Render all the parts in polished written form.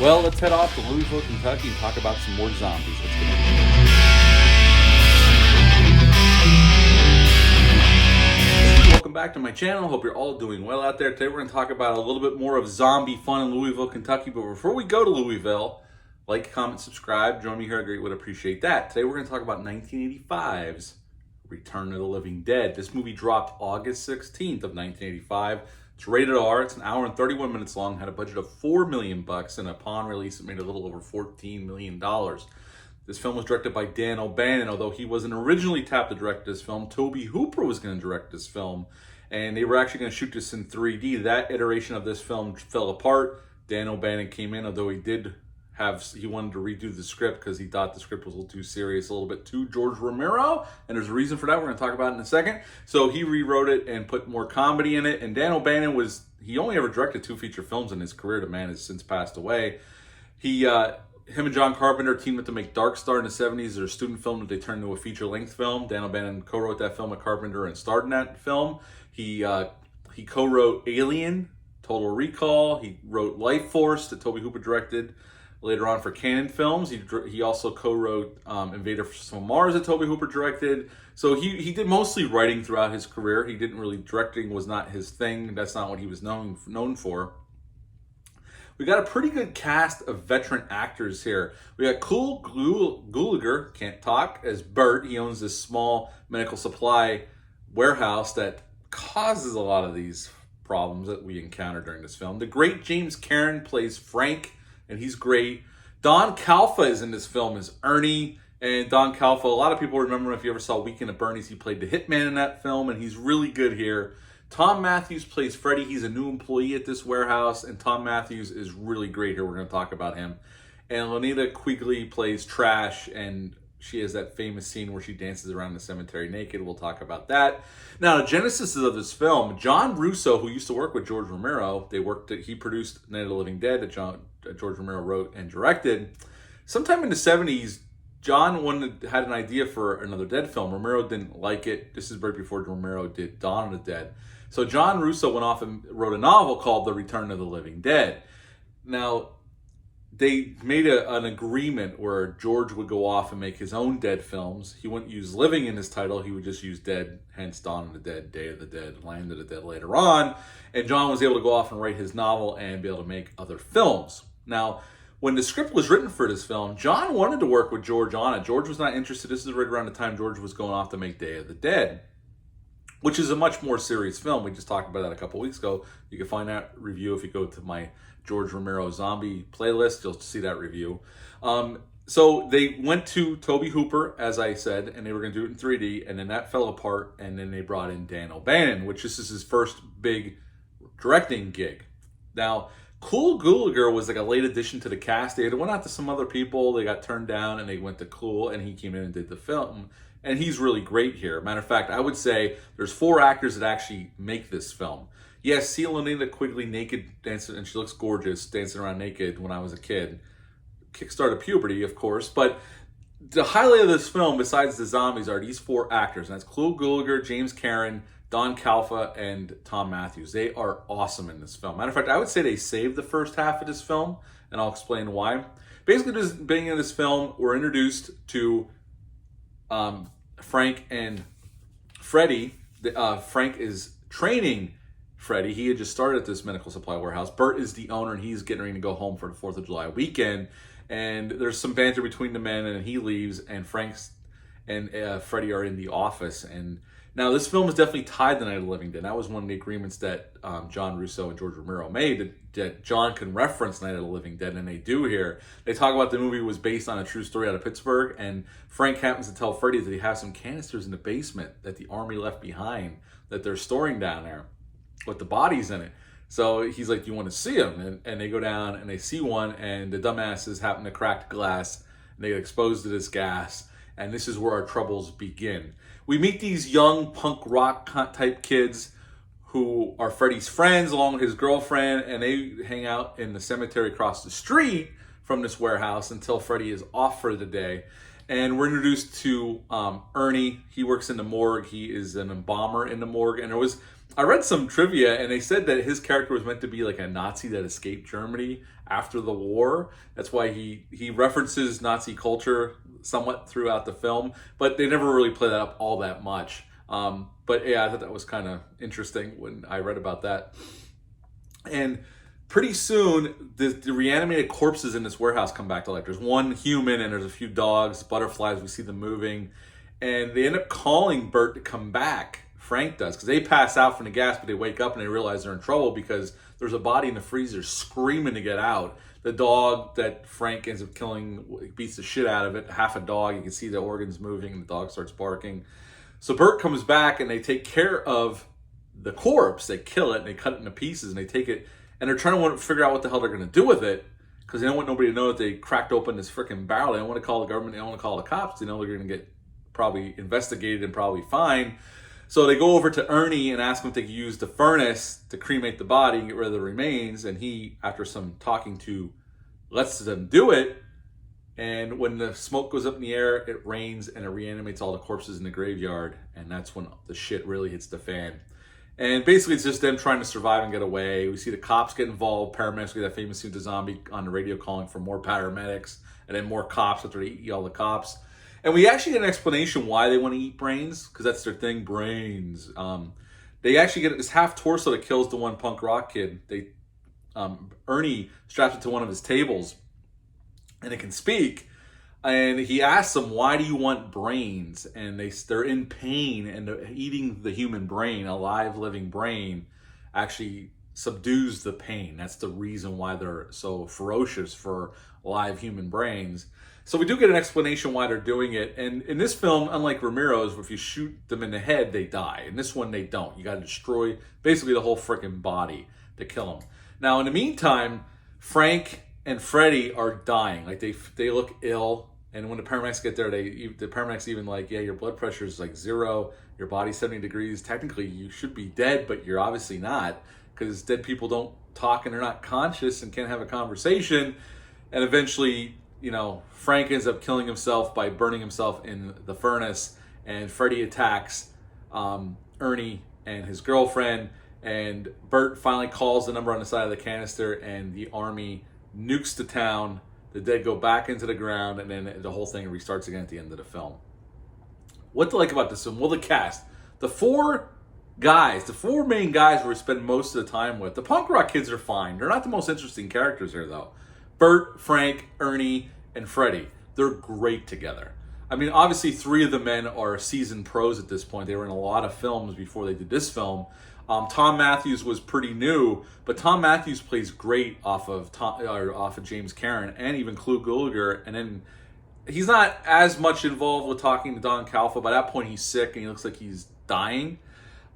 Well, let's head off to Louisville, Kentucky and talk about some more zombies. Let's get it. Welcome back to my channel. Hope you're all doing well out there. Today we're going to talk about a little bit more of zombie fun in Louisville, Kentucky. But before we go to Louisville, like, comment, subscribe. Join me here. I greatly would appreciate that. Today we're going to talk about 1985's Return of the Living Dead. This movie dropped August 16th of 1985. It's rated R. It's an hour and 31 minutes long. Had a budget of $4 million, and upon release, it made a little over $14 million. This film was directed by Dan O'Bannon. Although he wasn't originally tapped to direct this film, Tobe Hooper was going to direct this film, and they were actually going to shoot this in 3D. That iteration of this film fell apart. Dan O'Bannon came in, although he wanted to redo the script because he thought the script was a little too serious, a little bit too George Romero, and there's a reason for that. We're going to talk about it in a second. So he rewrote it and put more comedy in it, and Dan O'Bannon he only ever directed 2 feature films in his career. The man has since passed away. Him and John Carpenter teamed up to make Dark Star in the 70s. Their student film that they turned into a feature-length film. Dan O'Bannon co-wrote that film with Carpenter and starred in that film. He co-wrote Alien, Total Recall. He wrote Life Force that Tobe Hooper directed later on for Canon Films. He also co-wrote Invader from Mars that Tobe Hooper directed. So he did mostly writing throughout his career. He didn't really, directing was not his thing. That's not what he was known for. We got a pretty good cast of veteran actors here. We got Cole Gulager, can't talk, as Bert. He owns this small medical supply warehouse that causes a lot of these problems that we encounter during this film. The great James Karen plays Frank, and he's great. Don Calfa is in this film as Ernie. And Don Calfa, a lot of people remember him if you ever saw Weekend at Bernie's. He played the hitman in that film, and he's really good here. Tom Matthews plays Freddy. He's a new employee at this warehouse, and Tom Matthews is really great here. We're going to talk about him. And Lonita Quigley plays Trash, and she has that famous scene where she dances around the cemetery naked. We'll talk about that. Now, the genesis of this film, John Russo, who used to work with George Romero, he produced Night of the Living Dead that George Romero wrote and directed. Sometime in the 70s, John had an idea for another Dead film. Romero didn't like it. This is right before Romero did Dawn of the Dead. So John Russo went off and wrote a novel called The Return of the Living Dead. Now, they made an agreement where George would go off and make his own Dead films. He wouldn't use living in his title. He would just use Dead, hence Dawn of the Dead, Day of the Dead, Land of the Dead later on. And John was able to go off and write his novel and be able to make other films. Now, when the script was written for this film, John wanted to work with George on it. George was not interested. This is right around the time George was going off to make Day of the Dead, which is a much more serious film. We just talked about that a couple weeks ago. You can find that review if you go to my George Romero zombie playlist. You'll see that review. So they went to Tobe Hooper, as I said, and they were going to do it in 3D, and then that fell apart, and then they brought in Dan O'Bannon, which this is his first big directing gig. Now, Cole Gulager was like a late addition to the cast. They had went out to some other people. They got turned down, and they went to Cole, and he came in and did the film. And he's really great here. Matter of fact, I would say there's 4 actors that actually make this film. Yes, see Lonita Quigley naked dancing, and she looks gorgeous dancing around naked when I was a kid. Kickstarted puberty, of course. But the highlight of this film, besides the zombies, are these 4 actors. And that's Cole Gulager, James Karen, Don Calfa, and Tom Matthews. They are awesome in this film. Matter of fact, I would say they saved the first half of this film, and I'll explain why. Basically, just being in this film, we're introduced to Frank and Freddy. Frank is training Freddy. He had just started at this medical supply warehouse. Bert is the owner, and he's getting ready to go home for the 4th of July weekend. And there's some banter between the men, and he leaves, and Frank's and Freddy are in the office. And now this film is definitely tied to Night of the Living Dead. That was one of the agreements that John Russo and George Romero made, that John can reference Night of the Living Dead, and they do here. They talk about the movie was based on a true story out of Pittsburgh, and Frank happens to tell Freddy that he has some canisters in the basement that the army left behind that they're storing down there with the bodies in it. So he's like, do you want to see them? And they go down and they see one, and the dumbasses happen to crack the glass, and they get exposed to this gas, and this is where our troubles begin. We meet these young punk rock type kids who are Freddy's friends along with his girlfriend, and they hang out in the cemetery across the street from this warehouse until Freddy is off for the day. And we're introduced to Ernie. He works in the morgue. He is an embalmer in the morgue. And I read some trivia, and they said that his character was meant to be like a Nazi that escaped Germany after the war. That's why he references Nazi culture somewhat throughout the film, but they never really play that up all that much. But yeah, I thought that was kind of interesting when I read about that. And pretty soon, the reanimated corpses in this warehouse come back to life. There's one human and there's a few dogs, butterflies, we see them moving. And they end up calling Bert to come back. Frank does, because they pass out from the gas, but they wake up and they realize they're in trouble because there's a body in the freezer screaming to get out. The dog that Frank ends up killing beats the shit out of it. Half a dog, you can see the organs moving and the dog starts barking. So Bert comes back and they take care of the corpse. They kill it and they cut it into pieces and they take it and they're trying to figure out what the hell they're going to do with it because they don't want nobody to know that they cracked open this freaking barrel. They don't want to call the government. They don't want to call the cops. They know they're going to get probably investigated and probably fined. So they go over to Ernie and ask him if they could use the furnace to cremate the body and get rid of the remains. And he, after some talking to, lets them do it. And when the smoke goes up in the air, it rains and it reanimates all the corpses in the graveyard. And that's when the shit really hits the fan. And basically it's just them trying to survive and get away. We see the cops get involved. Paramedics, we get that famous scene with the zombie on the radio calling for more paramedics. And then more cops after they eat all the cops. And we actually get an explanation why they want to eat brains, because that's their thing, brains. They actually get this half torso that kills the one punk rock kid. Ernie straps it to one of his tables, and it can speak. And he asks them, "Why do you want brains?" And they're in pain, and eating the human brain, a live, living brain, actually subdues the pain. That's the reason why they're so ferocious for live human brains. So we do get an explanation why they're doing it. And in this film, unlike Ramiro's, if you shoot them in the head, they die. In this one, they don't. You got to destroy basically the whole freaking body to kill them. Now, in the meantime, Frank and Freddy are dying. Like they look ill. And when the paramedics get there, the paramedics even like, yeah, your blood pressure is like 0. Your body's 70 degrees. Technically, you should be dead, but you're obviously not, because dead people don't talk and they're not conscious and can't have a conversation. And eventually, Frank ends up killing himself by burning himself in the furnace, and Freddy attacks Ernie and his girlfriend, and Bert finally calls the number on the side of the canister, and the army nukes the town. The dead go back into the ground, and then the whole thing restarts again at the end of the film. What to like about this film? Well, the cast. The four main guys we spend most of the time with. The punk rock kids are fine. They're not the most interesting characters here, though. Bert, Frank, Ernie, and Freddy. They're great together. I mean, obviously, 3 of the men are seasoned pros at this point. They were in a lot of films before they did this film. Tom Matthews was pretty new, but Tom Matthews plays great off of James Karen and even Clu Gulager. And then he's not as much involved with talking to Don Calfa. By that point, he's sick and he looks like he's dying.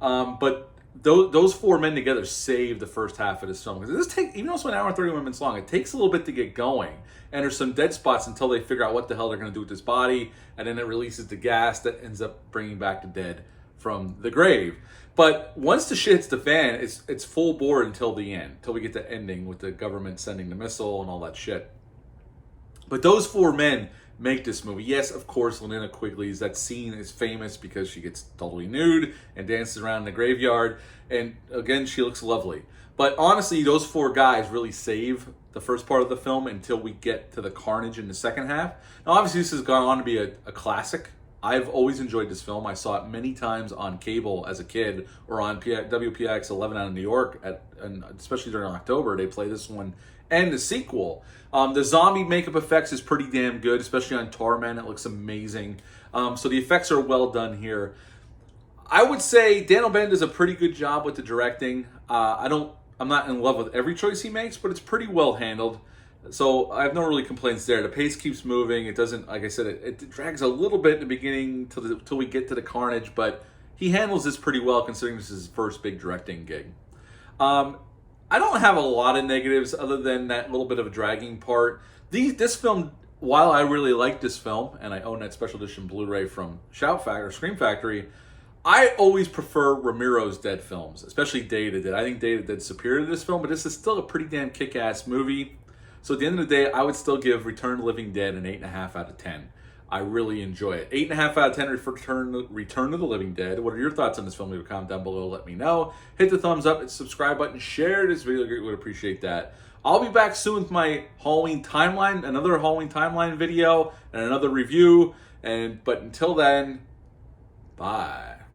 But those 4 men together save the first half of this film, because even though it's 1 hour and 31 minutes long, it takes a little bit to get going, and there's some dead spots until they figure out what the hell they're going to do with this body, and then it releases the gas that ends up bringing back the dead from the grave. But once the shit hits the fan, it's full bore until the end, until we get the ending with the government sending the missile and all that shit. But those 4 men make this movie. Yes, of course, Linnea Quigley's, that scene is famous because she gets totally nude and dances around in the graveyard. And again, she looks lovely. But honestly, those 4 guys really save the first part of the film until we get to the carnage in the second half. Now, obviously, this has gone on to be a classic. I've always enjoyed this film. I saw it many times on cable as a kid, or on WPIX 11 out of New York, and especially during October, they play this one and the sequel. The zombie makeup effects is pretty damn good, especially on Tarman. It looks amazing. So the effects are well done here. I would say Dan O'Bannon does a pretty good job with the directing. I'm not in love with every choice he makes, but it's pretty well handled. So I have no really complaints there. The pace keeps moving. It doesn't, like I said, it drags a little bit in the beginning till we get to the carnage, but he handles this pretty well considering this is his first big directing gig. I don't have a lot of negatives other than that little bit of a dragging part. This film, while I really like this film, and I own that special edition Blu-ray from Scream Factory, I always prefer Ramiro's Dead films, especially Day of the Dead. I think Day of the Dead's superior to this film, but this is still a pretty damn kick-ass movie. So at the end of the day, I would still give Return of the Living Dead an 8.5 out of 10. I really enjoy it. 8.5 out of 10 for Return of the Living Dead. What are your thoughts on this film? Leave a comment down below. Let me know. Hit the thumbs up, hit the subscribe button, share this video. I would appreciate that. I'll be back soon with my Halloween timeline, another Halloween timeline video, and another review. But until then, bye.